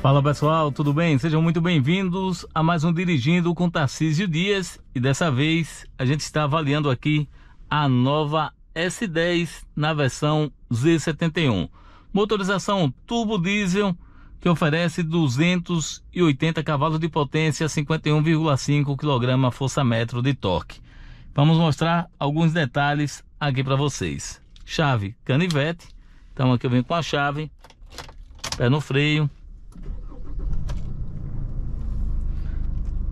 Fala pessoal, tudo bem? Sejam muito bem-vindos a mais um Dirigindo com Tarcísio Dias. E dessa vez a gente está avaliando aqui a nova S10 na versão Z71. Motorização turbo diesel que oferece 280 cavalos de potência, 51,5 kgfm de torque. Vamos mostrar alguns detalhes aqui para vocês. Chave canivete, então aqui eu venho com a chave, pé no freio.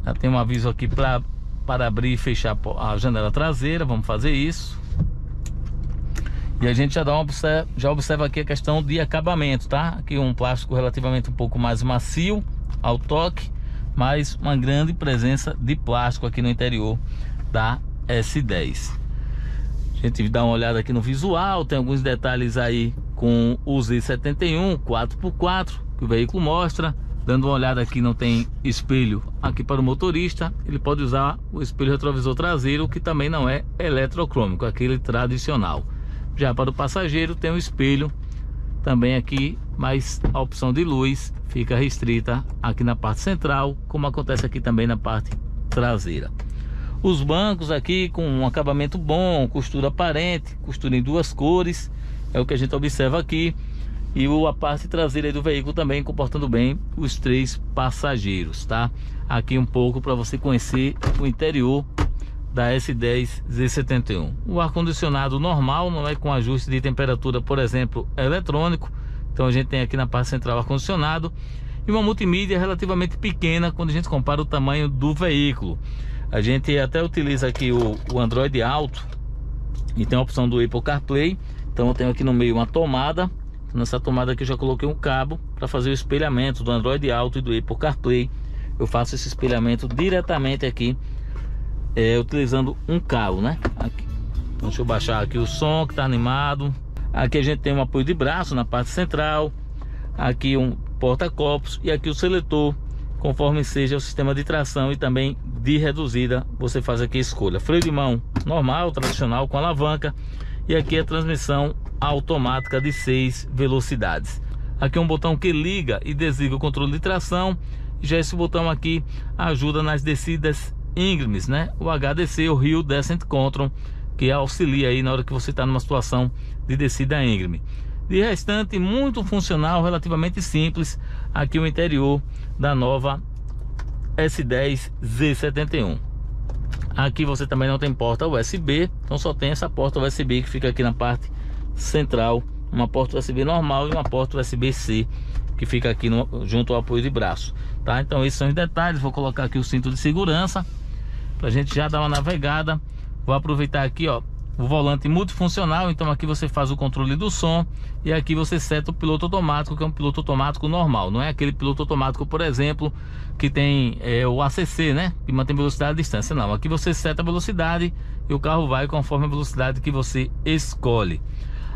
Já tem um aviso aqui para abrir e fechar a janela traseira. Vamos fazer isso. E a gente já observa aqui a questão de acabamento, tá? Aqui um plástico relativamente um pouco mais macio ao toque, mas uma grande presença de plástico aqui no interior da S10. A gente dá uma olhada aqui no visual, tem alguns detalhes aí com o Z71 4x4 que o veículo mostra. Dando uma olhada aqui, não tem espelho aqui para o motorista. Ele pode usar o espelho retrovisor traseiro, que também não é eletrocrômico, aquele tradicional. Já para o passageiro tem um espelho também aqui, mas a opção de luz fica restrita aqui na parte central, como acontece aqui também na parte traseira. Os bancos aqui com um acabamento bom, costura aparente, costura em duas cores, é o que a gente observa aqui. E a parte traseira do veículo também comportando bem os três passageiros, tá? Aqui um pouco para você conhecer o interior da S10 Z71. O ar-condicionado normal, não é com ajuste de temperatura, por exemplo, eletrônico. Então a gente tem aqui na parte central ar-condicionado. E uma multimídia relativamente pequena quando a gente compara o tamanho do veículo. A gente até utiliza aqui o Android Auto e tem a opção do Apple CarPlay. Então eu tenho aqui no meio uma tomada. Nessa tomada aqui eu já coloquei um cabo para fazer o espelhamento do Android Auto e do Apple CarPlay. Eu faço esse espelhamento diretamente aqui, utilizando um cabo, né? Aqui. Então, deixa eu baixar aqui o som que está animado. Aqui a gente tem um apoio de braço na parte central. Aqui um porta-copos e aqui o seletor, conforme seja o sistema de tração e também de reduzida, você faz aqui a escolha. Freio de mão normal, tradicional, com alavanca. E aqui a transmissão automática de 6 velocidades. Aqui é um botão que liga e desliga o controle de tração. Já esse botão aqui ajuda nas descidas íngremes, né? O HDC, o Hill Descent Control, que auxilia aí na hora que você está numa situação de descida íngreme. De restante, muito funcional, relativamente simples, aqui o interior da nova S10 Z71. Aqui você também não tem porta USB, então só tem essa porta USB que fica aqui na parte central, uma porta USB normal e uma porta USB-C que fica aqui junto ao apoio de braço, tá? Então esses são os detalhes. Vou colocar aqui o cinto de segurança pra gente já dar uma navegada. Vou aproveitar aqui, ó, o volante multifuncional. Então aqui você faz o controle do som e aqui você seta o piloto automático, que é um piloto automático normal, não é aquele piloto automático, por exemplo, que tem o ACC, né, que mantém velocidade e distância. Não, aqui você seta a velocidade e o carro vai conforme a velocidade que você escolhe.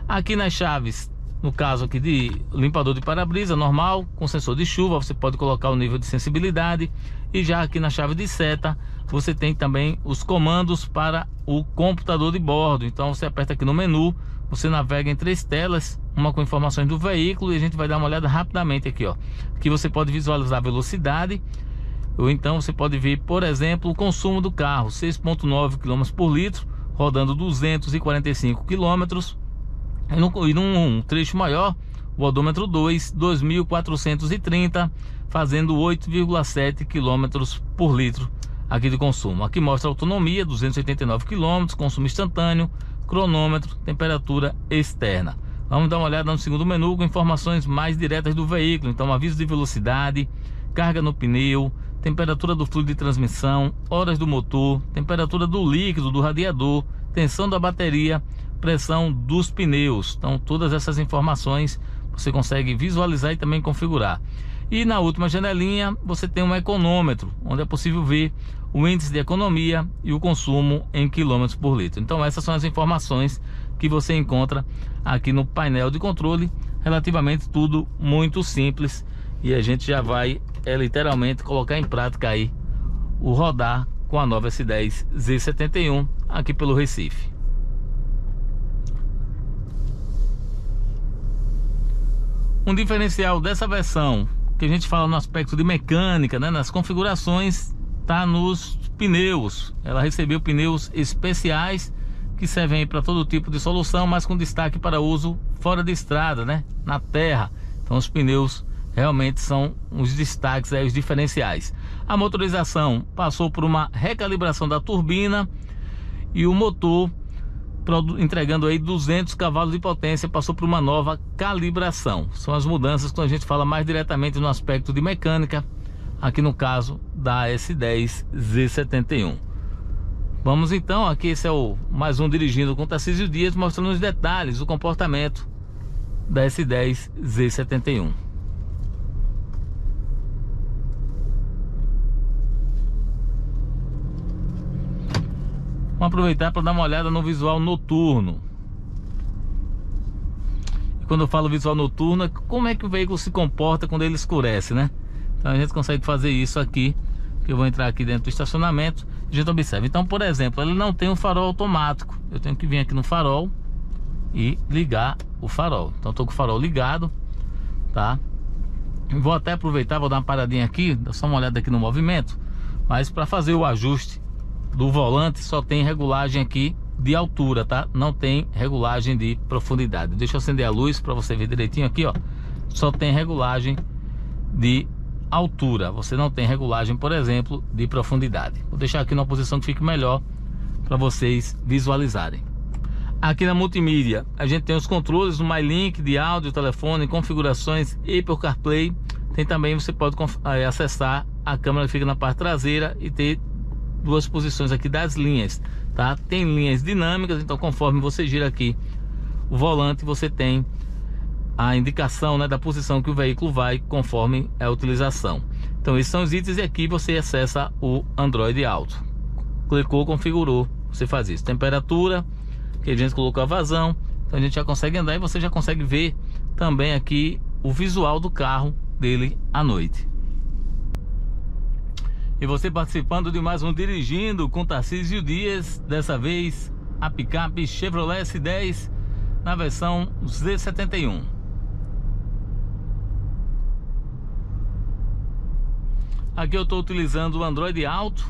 Aqui nas chaves, no caso aqui de limpador de para-brisa normal, com sensor de chuva, você pode colocar o nível de sensibilidade. E já aqui na chave de seta, você tem também os comandos para o computador de bordo. Então você aperta aqui no menu, você navega em 3 telas, uma com informações do veículo, e a gente vai dar uma olhada rapidamente aqui, ó. Aqui você pode visualizar a velocidade, ou então você pode ver, por exemplo, o consumo do carro, 6,9 km por litro, rodando 245 km. E num trecho maior, o odômetro 2, 2.430, fazendo 8,7 km por litro aqui de consumo. Aqui mostra a autonomia, 289 km, consumo instantâneo, cronômetro, temperatura externa. Vamos dar uma olhada no segundo menu com informações mais diretas do veículo. Então, aviso de velocidade, carga no pneu, temperatura do fluido de transmissão, horas do motor, temperatura do líquido do radiador, tensão da bateria, pressão dos pneus. Então todas essas informações você consegue visualizar e também configurar. E na última janelinha você tem um econômetro, onde é possível ver o índice de economia e o consumo em quilômetros por litro. Então essas são as informações que você encontra aqui no painel de controle. Relativamente tudo muito simples, e a gente já vai literalmente colocar em prática aí o rodar com a nova S10 Z71 aqui pelo Recife. Um diferencial dessa versão que a gente fala no aspecto de mecânica, né, nas configurações, tá nos pneus. Ela recebeu pneus especiais que servem para todo tipo de solução, mas com destaque para uso fora de estrada, né, na terra. Então os pneus realmente são os destaques, os diferenciais. A motorização passou por uma recalibração da turbina e o motor, entregando aí 200 cavalos de potência, passou por uma nova calibração. São as mudanças quando a gente fala mais diretamente no aspecto de mecânica, aqui no caso da S10 Z71. Vamos então, aqui esse é o mais um Dirigindo com Tarcísio Dias, mostrando os detalhes do comportamento da S10 Z71. Vamos aproveitar para dar uma olhada no visual noturno. E quando eu falo visual noturno, como é que o veículo se comporta quando ele escurece, né? Então a gente consegue fazer isso aqui, que eu vou entrar aqui dentro do estacionamento. A gente observa. Então, por exemplo, ele não tem um farol automático. Eu tenho que vir aqui no farol e ligar o farol. Então estou com o farol ligado, tá? Vou até aproveitar, vou dar uma paradinha aqui, dá só uma olhada aqui no movimento. Mas para fazer o ajuste do volante só tem regulagem aqui de altura, tá? Não tem regulagem de profundidade. Deixa eu acender a luz para você ver direitinho aqui, ó. Só tem regulagem de altura. Você não tem regulagem, por exemplo, de profundidade. Vou deixar aqui numa posição que fique melhor para vocês visualizarem. Aqui na multimídia a gente tem os controles do MyLink de áudio, telefone, configurações e Apple CarPlay. Tem também, você pode acessar a câmera que fica na parte traseira e ter duas posições aqui das linhas, tá? Tem linhas dinâmicas, então conforme você gira aqui o volante, você tem a indicação, né, da posição que o veículo vai conforme a utilização. Então esses são os itens e aqui você acessa o Android Auto. Clicou, configurou, você faz isso. Temperatura, que a gente colocou a vazão, então a gente já consegue andar e você já consegue ver também aqui o visual do carro dele à noite. E você participando de mais um Dirigindo com Tarcísio Dias, dessa vez a picape Chevrolet S10 na versão Z71. Aqui eu estou utilizando o Android Auto,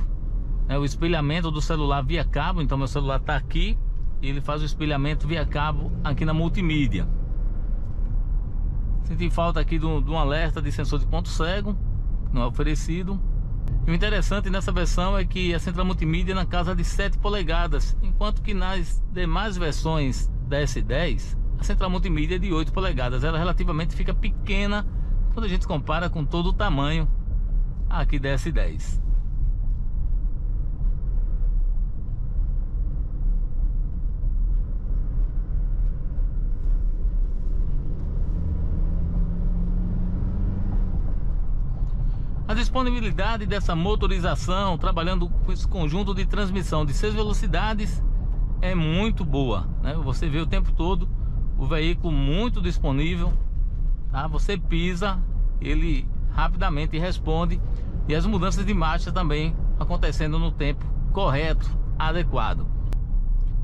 o espelhamento do celular via cabo. Então meu celular está aqui e ele faz o espelhamento via cabo aqui na multimídia. Senti falta aqui de um alerta de sensor de ponto cego, não é oferecido. E o interessante nessa versão é que a central multimídia é na casa de 7 polegadas, enquanto que nas demais versões da S10 a central multimídia é de 8 polegadas. Ela relativamente fica pequena quando a gente compara com todo o tamanho aqui da S10. A disponibilidade dessa motorização, trabalhando com esse conjunto de transmissão de 6 velocidades, é muito boa, né? Você vê o tempo todo o veículo muito disponível, tá? Você pisa, ele rapidamente responde, e as mudanças de marcha também acontecendo no tempo correto, adequado.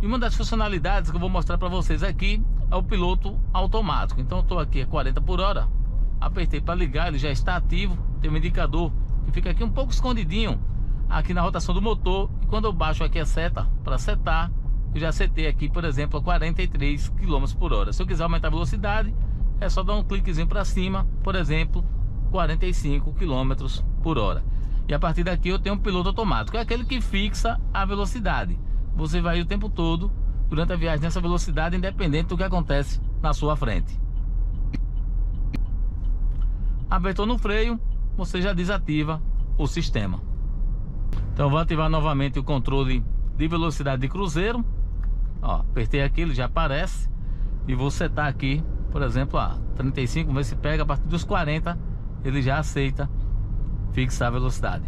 E uma das funcionalidades que eu vou mostrar para vocês aqui é o piloto automático. Então eu estou aqui a 40 por hora, apertei para ligar, ele já está ativo. Tem um indicador que fica aqui um pouco escondidinho aqui na rotação do motor, e quando eu baixo aqui a seta para setar, eu já setei aqui, por exemplo, a 43 km por hora. Se eu quiser aumentar a velocidade, é só dar um cliquezinho para cima, por exemplo, 45 km por hora. E a partir daqui eu tenho um piloto automático, é aquele que fixa a velocidade. Você vai o tempo todo durante a viagem nessa velocidade, independente do que acontece na sua frente. Apertou no freio, você já desativa o sistema. Então eu vou ativar novamente o controle de velocidade de cruzeiro. Ó, apertei aqui, ele já aparece. E vou setar aqui, por exemplo, a 35, ver se pega. A partir dos 40 ele já aceita fixar a velocidade.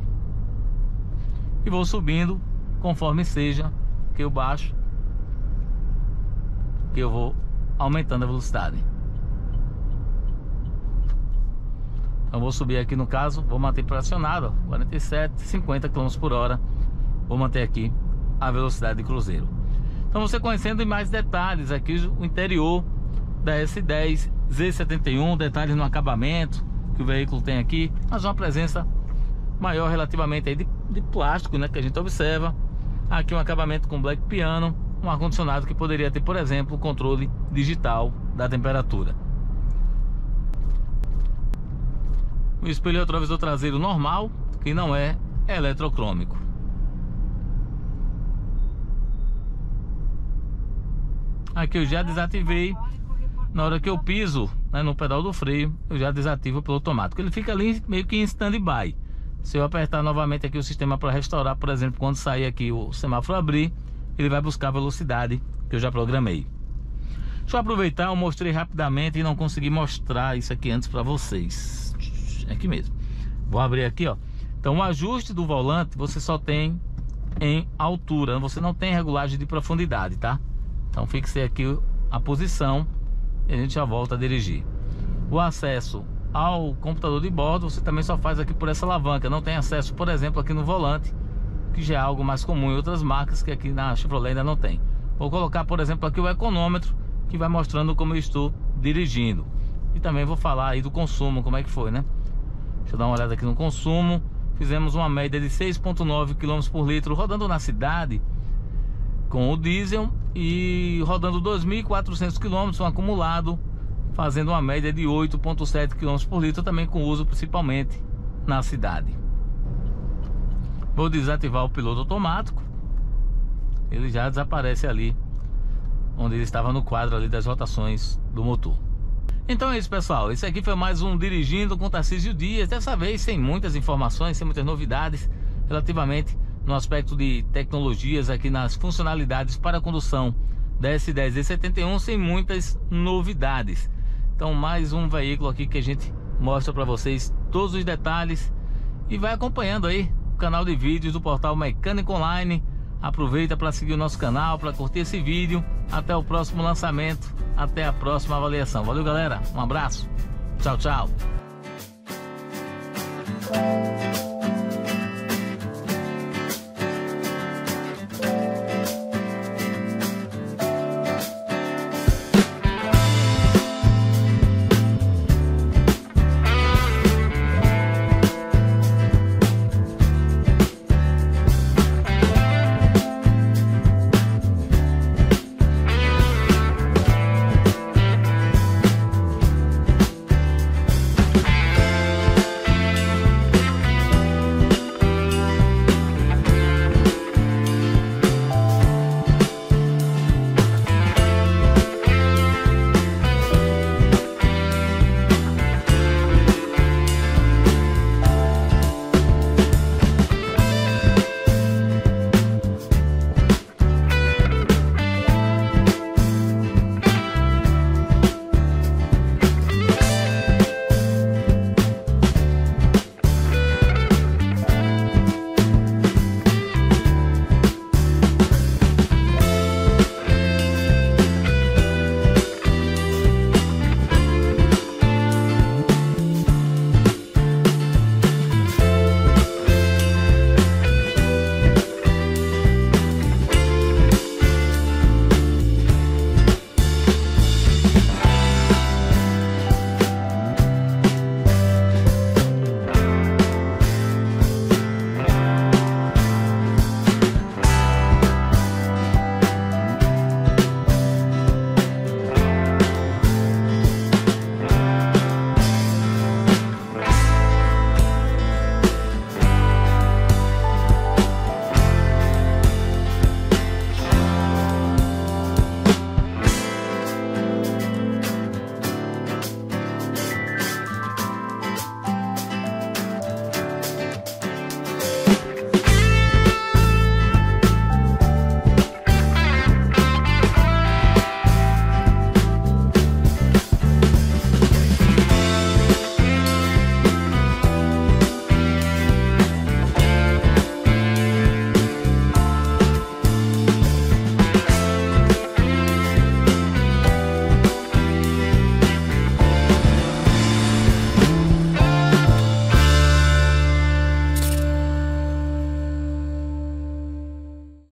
E vou subindo conforme seja que eu baixo, que eu vou aumentando a velocidade. Então vou subir aqui, no caso, vou manter pressionado 47, 50 km por hora. Vou manter aqui a velocidade de cruzeiro. Então você conhecendo em mais detalhes aqui o interior da S10 Z71, detalhes no acabamento, que o veículo tem aqui, mas uma presença maior relativamente aí de plástico, né, que a gente observa. Aqui um acabamento com black piano, um ar-condicionado que poderia ter, por exemplo, o controle digital da temperatura. O espelho retrovisor traseiro normal, que não é eletrocrômico. Aqui eu já desativei. Na hora que eu piso, né, no pedal do freio, eu já desativo pelo automático. Ele fica ali meio que em stand-by. Se eu apertar novamente aqui o sistema para restaurar, por exemplo, quando sair aqui o semáforo abrir, ele vai buscar a velocidade que eu já programei. Deixa eu aproveitar, eu mostrei rapidamente e não consegui mostrar isso aqui antes para vocês. Aqui mesmo. Vou abrir aqui, ó. Então o ajuste do volante você só tem em altura, você não tem regulagem de profundidade, tá? Então fixei aqui a posição e a gente já volta a dirigir. O acesso ao computador de bordo você também só faz aqui por essa alavanca. Não tem acesso, por exemplo, aqui no volante, que já é algo mais comum em outras marcas, que aqui na Chevrolet ainda não tem. Vou colocar, por exemplo, aqui o econômetro, que vai mostrando como eu estou dirigindo. E também vou falar aí do consumo, como é que foi, né? Deixa eu dar uma olhada aqui no consumo. Fizemos uma média de 6,9 km por litro rodando na cidade com o diesel e rodando 2.400 km, um acumulado, fazendo uma média de 8,7 km por litro, também com uso principalmente na cidade. Vou desativar o piloto automático. Ele já desaparece ali onde ele estava no quadro ali das rotações do motor. Então é isso, pessoal, esse aqui foi mais um Dirigindo com Tarcísio Dias. Dessa vez sem muitas informações, sem muitas novidades relativamente no aspecto de tecnologias aqui nas funcionalidades para a condução da S10 E71, sem muitas novidades. Então mais um veículo aqui que a gente mostra para vocês todos os detalhes e vai acompanhando aí o canal de vídeos do portal Mecânico Online. Aproveita para seguir o nosso canal, para curtir esse vídeo. Até o próximo lançamento, até a próxima avaliação. Valeu, galera, um abraço, tchau, tchau.